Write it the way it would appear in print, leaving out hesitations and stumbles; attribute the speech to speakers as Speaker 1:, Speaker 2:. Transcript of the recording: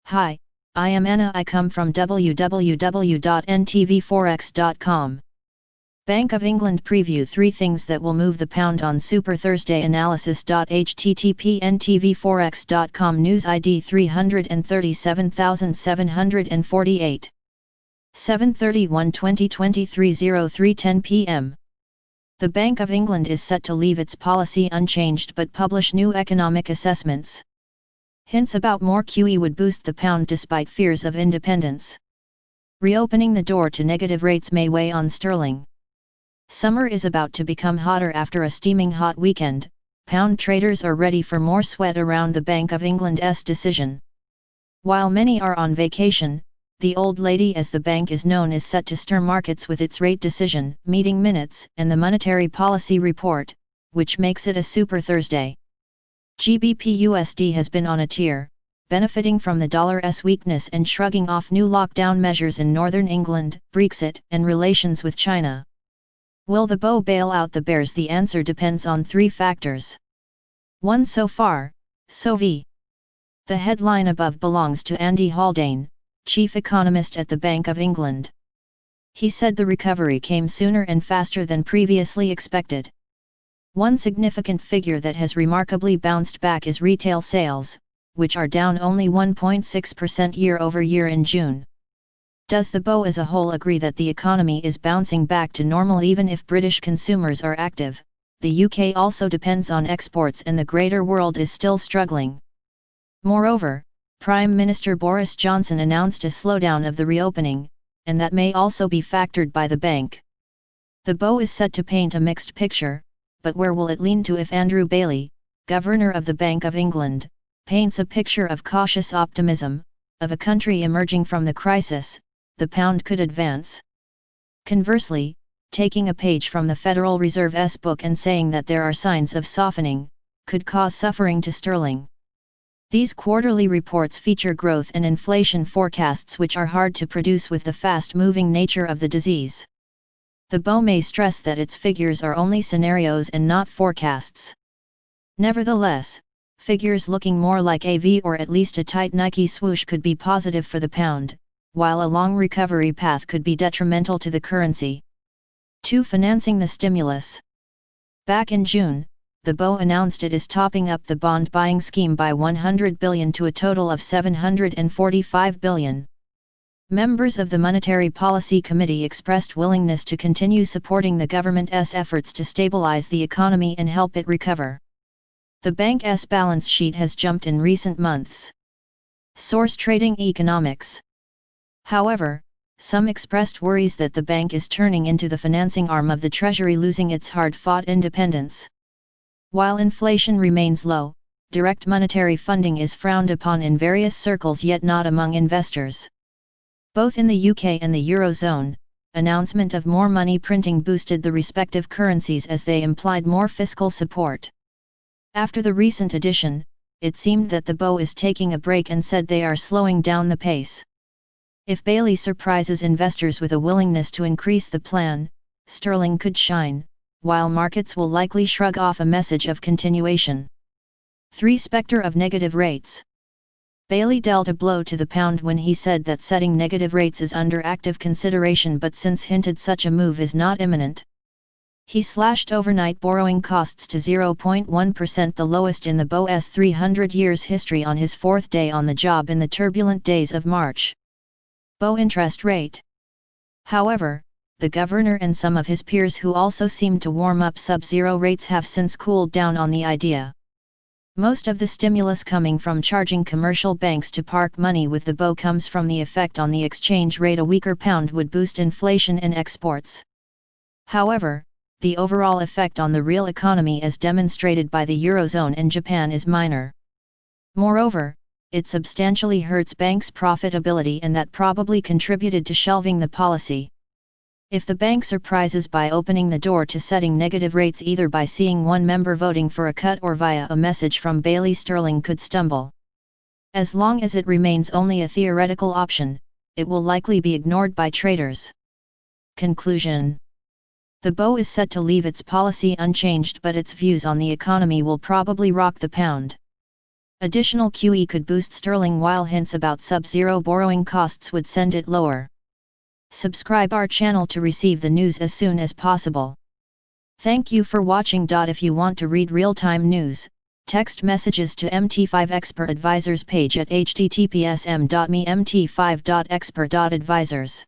Speaker 1: Hi, I am Anna. I come from www.ntvforex.com. Bank of England preview 3 things that will move the pound on Super Thursday analysis. http ntvforex.com News ID 337748. 7/31/2023 03:10 p.m. The Bank of England is set to leave its policy unchanged but publish new economic assessments. Hints about more QE would boost the pound despite fears of independence. Reopening the door to negative rates may weigh on sterling. Summer is about to become hotter after a steaming hot weekend. Pound traders are ready for more sweat around the Bank of England's decision. While many are on vacation, the old lady, as the bank is known, is set to stir markets with its rate decision, meeting minutes, and the monetary policy report, which makes it a Super Thursday. GBP/USD has been on a tear, benefiting from the dollar's weakness and shrugging off new lockdown measures in northern England, Brexit, and relations with China. Will the bow bail out the bears? The answer depends on 3 factors. 1. So far, so v. The headline above belongs to Andy Haldane, chief economist at the Bank of England. He said the recovery came sooner and faster than previously expected. One significant figure that has remarkably bounced back is retail sales, which are down only 1.6% year-over-year in June. Does the BO as a whole agree that the economy is bouncing back to normal even if British consumers are active? The UK also depends on exports and the greater world is still struggling. Moreover, Prime Minister Boris Johnson announced a slowdown of the reopening, and that may also be factored by the bank. The BO is set to paint a mixed picture, but where will it lean to if Andrew Bailey, Governor of the Bank of England, paints a picture of cautious optimism, of a country emerging from the crisis? The pound could advance. Conversely, taking a page from the Federal Reserve's book and saying that there are signs of softening, could cause suffering to sterling. These quarterly reports feature growth and inflation forecasts which are hard to produce with the fast-moving nature of the disease. The BO may stress that its figures are only scenarios and not forecasts. Nevertheless, figures looking more like a V or at least a tight Nike swoosh could be positive for the pound, while a long recovery path could be detrimental to the currency. 2. Financing the stimulus. Back in June, the BO announced it is topping up the bond buying scheme by $100 billion to a total of $745 billion. Members of the Monetary Policy Committee expressed willingness to continue supporting the government's efforts to stabilize the economy and help it recover. The bank's balance sheet has jumped in recent months. Source: Trading Economics. However, some expressed worries that the bank is turning into the financing arm of the Treasury, losing its hard-fought independence. While inflation remains low, direct monetary funding is frowned upon in various circles, yet not among investors. Both in the UK and the Eurozone, announcement of more money printing boosted the respective currencies as they implied more fiscal support. After the recent addition, it seemed that the BO is taking a break and said they are slowing down the pace. If Bailey surprises investors with a willingness to increase the plan, sterling could shine, while markets will likely shrug off a message of continuation. 3. Spectre of negative rates. Bailey dealt a blow to the pound when he said that setting negative rates is under active consideration, but since hinted such a move is not imminent. He slashed overnight borrowing costs to 0.1%, the lowest in the BO's 300 years history, on his 4th day on the job in the turbulent days of March. BO interest rate. However, the governor and some of his peers who also seemed to warm up sub-zero rates have since cooled down on the idea. Most of the stimulus coming from charging commercial banks to park money with the BO comes from the effect on the exchange rate. A weaker pound would boost inflation and exports. However, the overall effect on the real economy as demonstrated by the Eurozone and Japan is minor. Moreover, it substantially hurts banks' profitability, and that probably contributed to shelving the policy. If the bank surprises by opening the door to setting negative rates, either by seeing one member voting for a cut or via a message from Bailey, sterling could stumble. As long as it remains only a theoretical option, it will likely be ignored by traders. Conclusion. The BO is set to leave its policy unchanged, but its views on the economy will probably rock the pound. Additional QE could boost sterling while hints about sub-zero borrowing costs would send it lower. Subscribe our channel to receive the news as soon as possible. Thank you for watching. If you want to read real-time news, text messages to MT5 Expert Advisors page at https://m.me/mt5.expert.advisors.